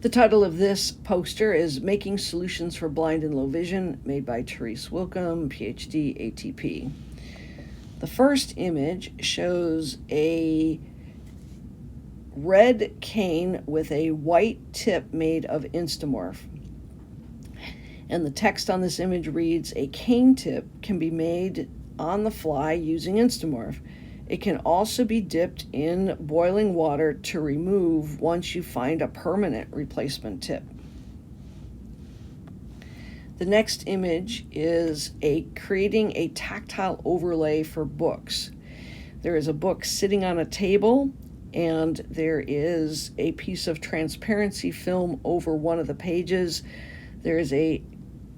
The title of this poster is Making Solutions for Blind and Low Vision, made by Therese Wilkham, PhD, ATP. The first image shows a red cane with a white tip made of Instamorph. And the text on this image reads, a cane tip can be made on the fly using Instamorph. It can also be dipped in boiling water to remove once you find a permanent replacement tip. The next image is creating a tactile overlay for books. There is a book sitting on a table, and there is a piece of transparency film over one of the pages. There is a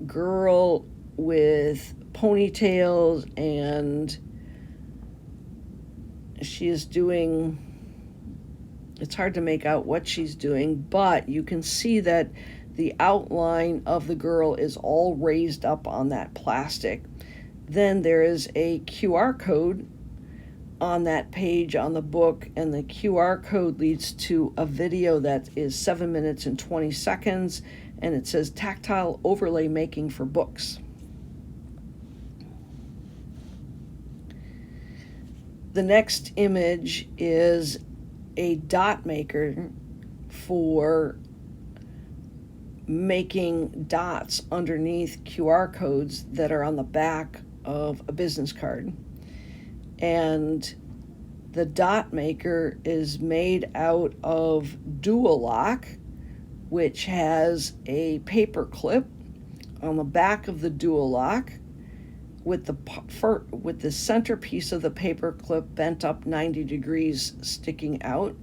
girl with ponytails, and she is doing, it's hard to make out what she's doing, but you can see that the outline of the girl is all raised up on that plastic. Then there is a QR code on that page on the book, and the QR code leads to a video that is 7 minutes and 20 seconds, and it says tactile overlay making for books. The next image is a dot maker for making dots underneath QR codes that are on the back of a business card. And the dot maker is made out of Duolock, which has a paper clip on the back of the Duolock with the centerpiece of the paper clip bent up 90 degrees sticking out,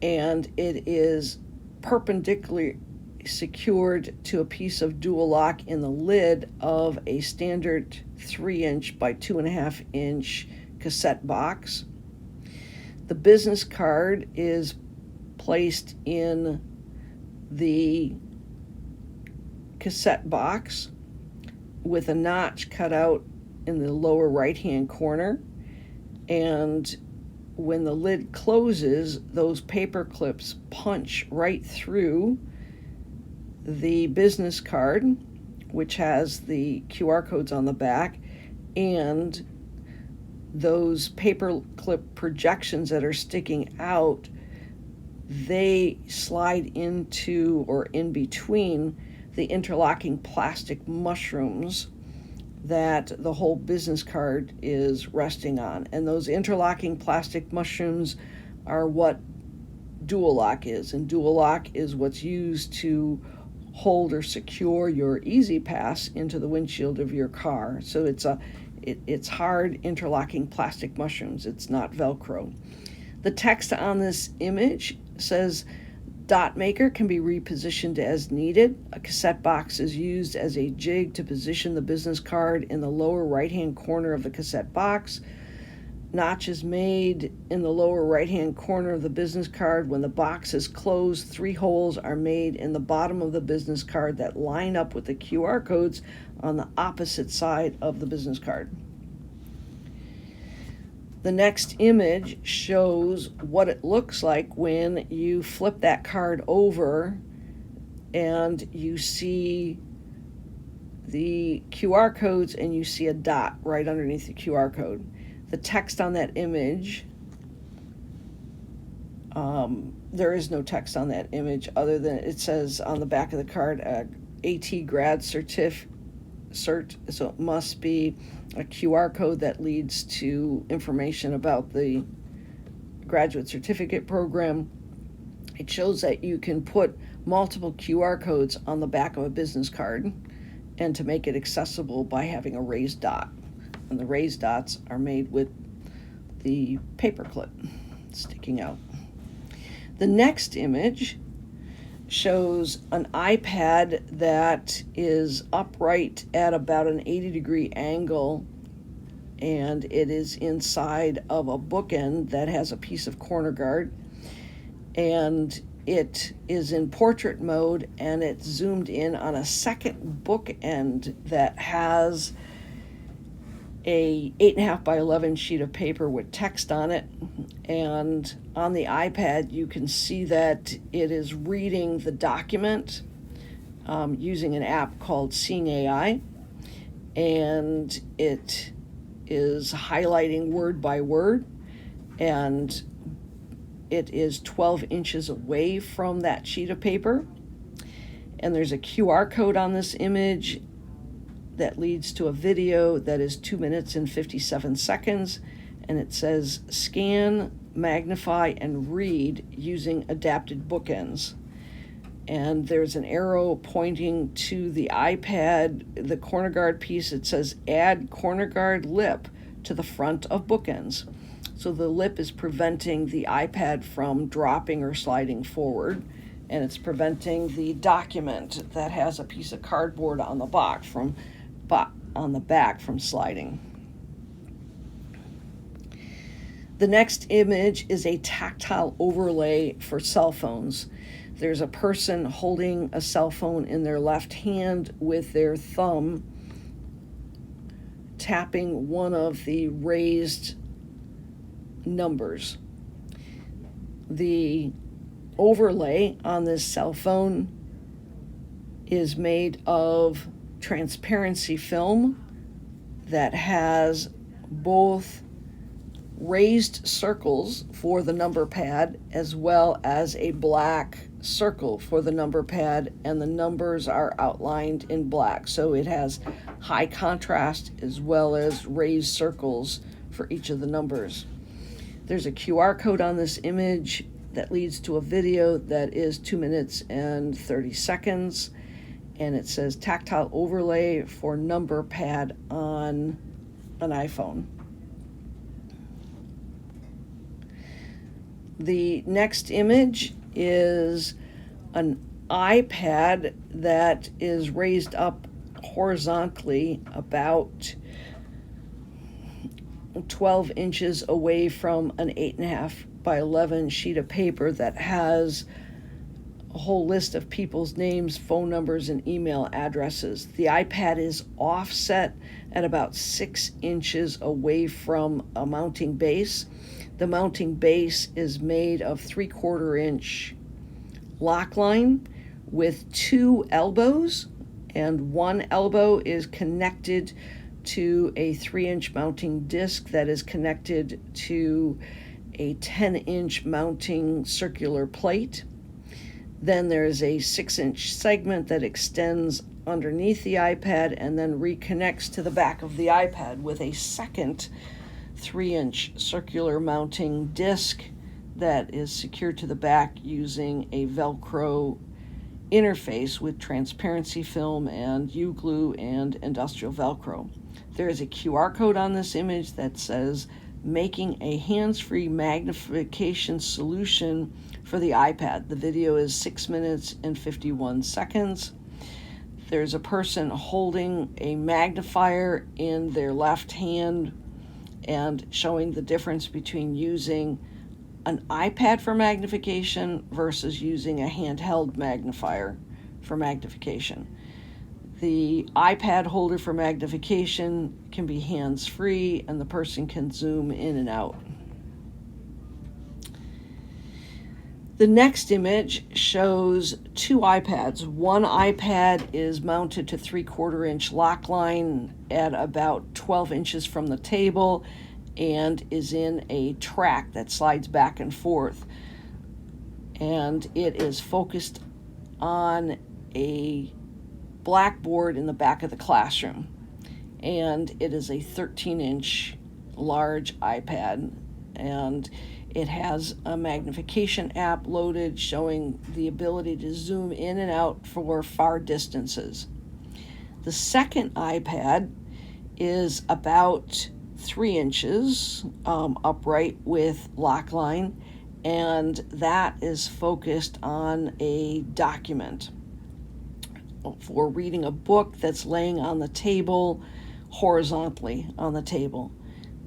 and it is perpendicularly secured to a piece of Duolock in the lid of a standard 3-inch by 2.5-inch cassette box. The business card is placed in the cassette box with a notch cut out in the lower right-hand corner, and when the lid closes, those paper clips punch right through the business card, which has the QR codes on the back, and those paper clip projections that are sticking out, they slide into or in between the interlocking plastic mushrooms that the whole business card is resting on. And those interlocking plastic mushrooms are what Duolock is. And Duolock is what's used to hold or secure your E-ZPass into the windshield of your car. So it's hard interlocking plastic mushrooms. It's not Velcro. The text on this image says, dot maker can be repositioned as needed. A cassette box is used as a jig to position the business card in the lower right-hand corner of the cassette box. Notch is made in the lower right-hand corner of the business card. When the box is closed, 3 holes are made in the bottom of the business card that line up with the QR codes on the opposite side of the business card. The next image shows what it looks like when you flip that card over and you see the QR codes and you see a dot right underneath the QR code. The text on that image, there is no text on that image other than it says on the back of the card, AT grad cert, so it must be a QR code that leads to information about the graduate certificate program. It shows that you can put multiple QR codes on the back of a business card and to make it accessible by having a raised dot. And the raised dots are made with the paper clip sticking out. The next image shows an iPad that is upright at about an 80-degree angle, and it is inside of a bookend that has a piece of corner guard, and it is in portrait mode, and it's zoomed in on a second bookend that has a 8.5 by 11 sheet of paper with text on it, And on the iPad, you can see that it is reading the document using an app called Seeing AI, and it is highlighting word by word, and it is 12 inches away from that sheet of paper. And there's a QR code on this image that leads to a video that is 2 minutes and 57 seconds, and it says scan, magnify, and read using adapted bookends. And there's an arrow pointing to the iPad, the corner guard piece. It says add corner guard lip to the front of bookends. So the lip is preventing the iPad from dropping or sliding forward, and it's preventing the document that has a piece of cardboard on the back from sliding. The next image is a tactile overlay for cell phones. There's a person holding a cell phone in their left hand with their thumb tapping one of the raised numbers. The overlay on this cell phone is made of transparency film that has both raised circles for the number pad as well as a black circle for the number pad, and the numbers are outlined in black. So it has high contrast as well as raised circles for each of the numbers. There's a QR code on this image that leads to a video that is 2 minutes and 30 seconds, and it says tactile overlay for number pad on an iPhone. The next image is an iPad that is raised up horizontally about 12 inches away from an 8.5 by 11 sheet of paper that has a whole list of people's names, phone numbers, and email addresses. The iPad is offset at about 6 inches away from a mounting base. The mounting base is made of 3/4 inch lock line with 2 elbows, and one elbow is connected to a 3-inch mounting disc that is connected to a 10-inch mounting circular plate. Then there's a 6-inch segment that extends underneath the iPad and then reconnects to the back of the iPad with a second 3-inch circular mounting disc that is secured to the back using a Velcro interface with transparency film and U-glue and industrial Velcro. There is a QR code on this image that says making a hands-free magnification solution for the iPad. The video is 6 minutes and 51 seconds. There's a person holding a magnifier in their left hand and showing the difference between using an iPad for magnification versus using a handheld magnifier for magnification. The iPad holder for magnification can be hands-free, and the person can zoom in and out. The next image shows 2 iPads. One iPad is mounted to 3/4 inch lock line at about 12 inches from the table and is in a track that slides back and forth. And it is focused on a blackboard in the back of the classroom. And it is a 13-inch large iPad, and it has a magnification app loaded showing the ability to zoom in and out for far distances. The second iPad is about 3 inches upright with lock line, and that is focused on a document for reading a book that's laying on the table horizontally on the table.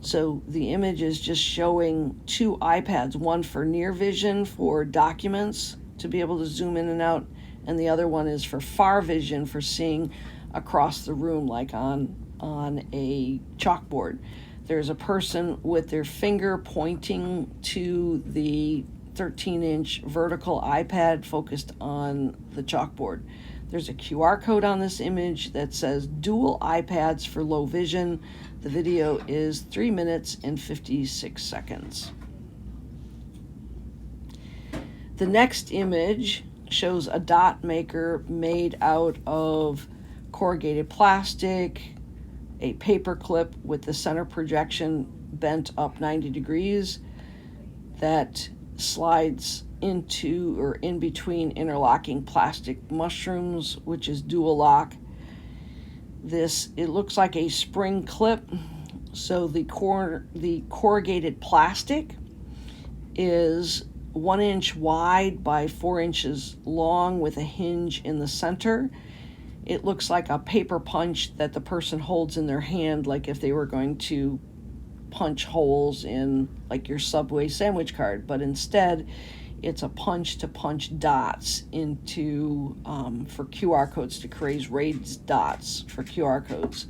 So the image is just showing 2 iPads, one for near vision for documents to be able to zoom in and out, and the other one is for far vision for seeing across the room like on a chalkboard. There's a person with their finger pointing to the 13-inch vertical iPad focused on the chalkboard. There's a QR code on this image that says dual iPads for low vision. The video is 3 minutes and 56 seconds. The next image shows a dot maker made out of corrugated plastic, a paper clip with the center projection bent up 90 degrees that slides into or in between interlocking plastic mushrooms, which is dual lock. It looks like a spring clip. So the corrugated plastic is 1 inch wide by 4 inches long with a hinge in the center. It looks like a paper punch that the person holds in their hand, like if they were going to punch holes in like your Subway sandwich card, but instead it's a punch to punch dots into for QR codes, to create raised dots for QR codes.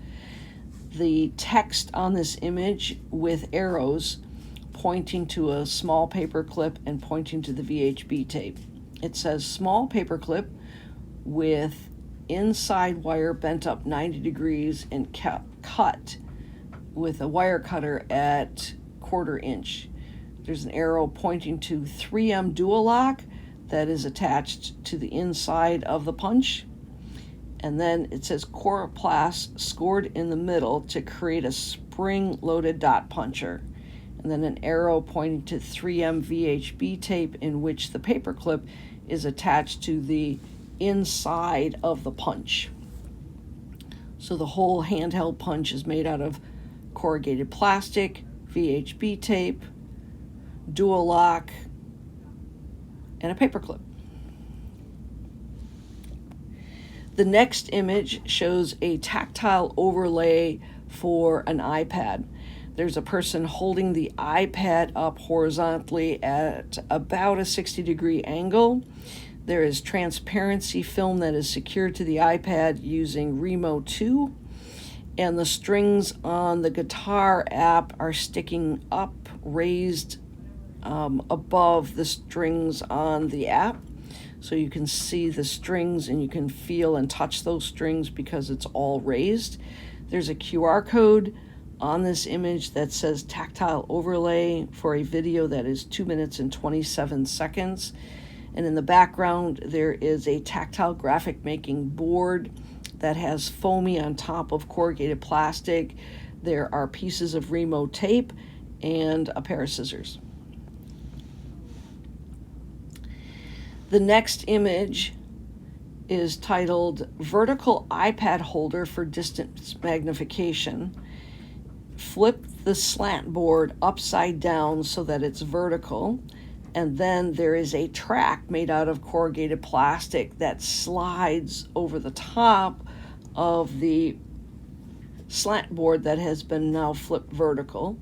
The text on this image with arrows pointing to a small paper clip and pointing to the VHB tape. It says small paper clip with inside wire bent up 90 degrees and cut with a wire cutter at 1/4 inch. There's an arrow pointing to 3M dual lock that is attached to the inside of the punch. And then it says Coroplast scored in the middle to create a spring-loaded dot puncher. And then an arrow pointing to 3M VHB tape in which the paper clip is attached to the inside of the punch. So the whole handheld punch is made out of corrugated plastic, VHB tape, dual lock, and a paper clip. The next image shows a tactile overlay for an iPad. There's a person holding the iPad up horizontally at about a 60-degree angle. There is transparency film that is secured to the iPad using Remo 2, and the strings on the guitar app are sticking up, raised above the strings on the app. So you can see the strings and you can feel and touch those strings because it's all raised. There's a QR code on this image that says tactile overlay for a video that is 2 minutes and 27 seconds. And in the background, there is a tactile graphic making board that has foamy on top of corrugated plastic. There are pieces of Remo tape and a pair of scissors. The next image is titled Vertical iPad Holder for Distance Magnification. Flip the slant board upside down so that it's vertical, and then there is a track made out of corrugated plastic that slides over the top of the slant board that has been now flipped vertical.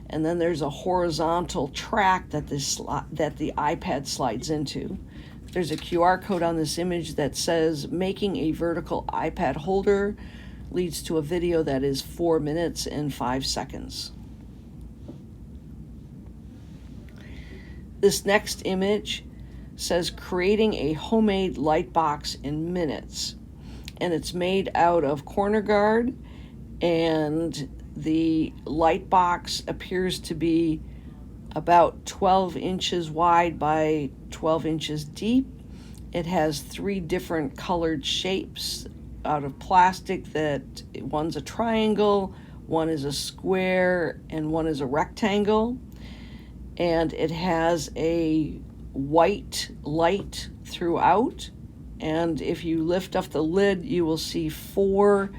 And then there's a horizontal track that the iPad slides into. There's a QR code on this image that says making a vertical iPad holder leads to a video that is 4 minutes and 5 seconds. This next image says creating a homemade light box in minutes, and it's made out of corner guard, and the light box appears to be about 12 inches wide by 12 inches deep. It has 3 different colored shapes out of plastic. That one's a triangle, one is a square, and one is a rectangle. And it has a white light throughout. And if you lift up the lid, you will see 4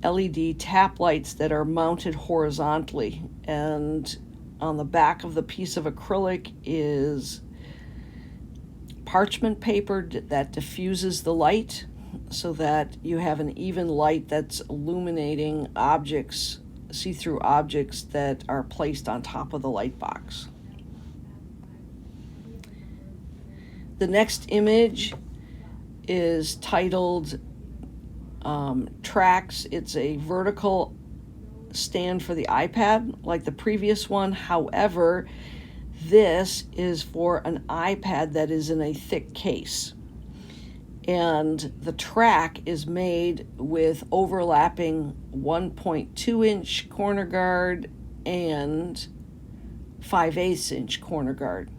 LED tap lights that are mounted horizontally. And on the back of the piece of acrylic is parchment paper that diffuses the light so that you have an even light that's illuminating objects, see-through objects that are placed on top of the light box. The next image is titled Tracks. It's a vertical stand for the iPad like the previous one. However, this is for an iPad that is in a thick case. And the track is made with overlapping 1.2 inch corner guard and 5/8 inch corner guard.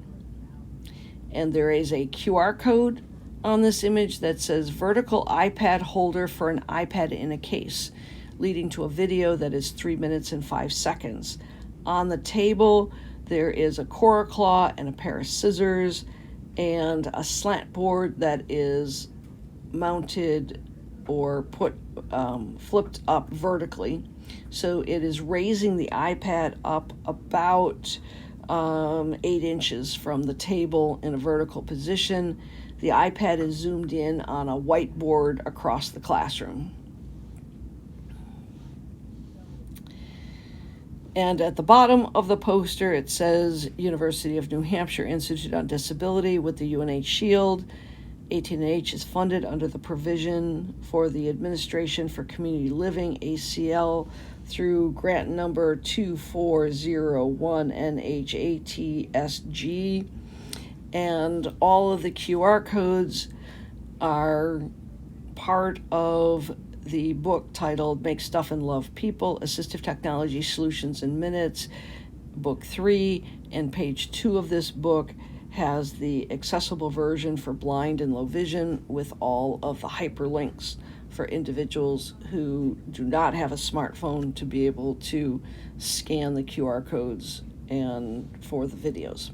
And there is a QR code on this image that says vertical iPad holder for an iPad in a case, leading to a video that is 3 minutes and 5 seconds. On the table, there is a Cora claw and a pair of scissors and a slant board that is mounted or flipped up vertically. So it is raising the iPad up about 8 inches from the table in a vertical position. The iPad is zoomed in on a whiteboard across the classroom. And at the bottom of the poster, it says University of New Hampshire Institute on Disability with the UNH Shield. 18H is funded under the provision for the Administration for Community Living, ACL, through grant number 2401 NHATSG. And all of the QR codes are part of the book titled Make Stuff and Love People, Assistive Technology Solutions in Minutes, Book 3, and page 2 of this book has the accessible version for blind and low vision with all of the hyperlinks for individuals who do not have a smartphone to be able to scan the QR codes and for the videos.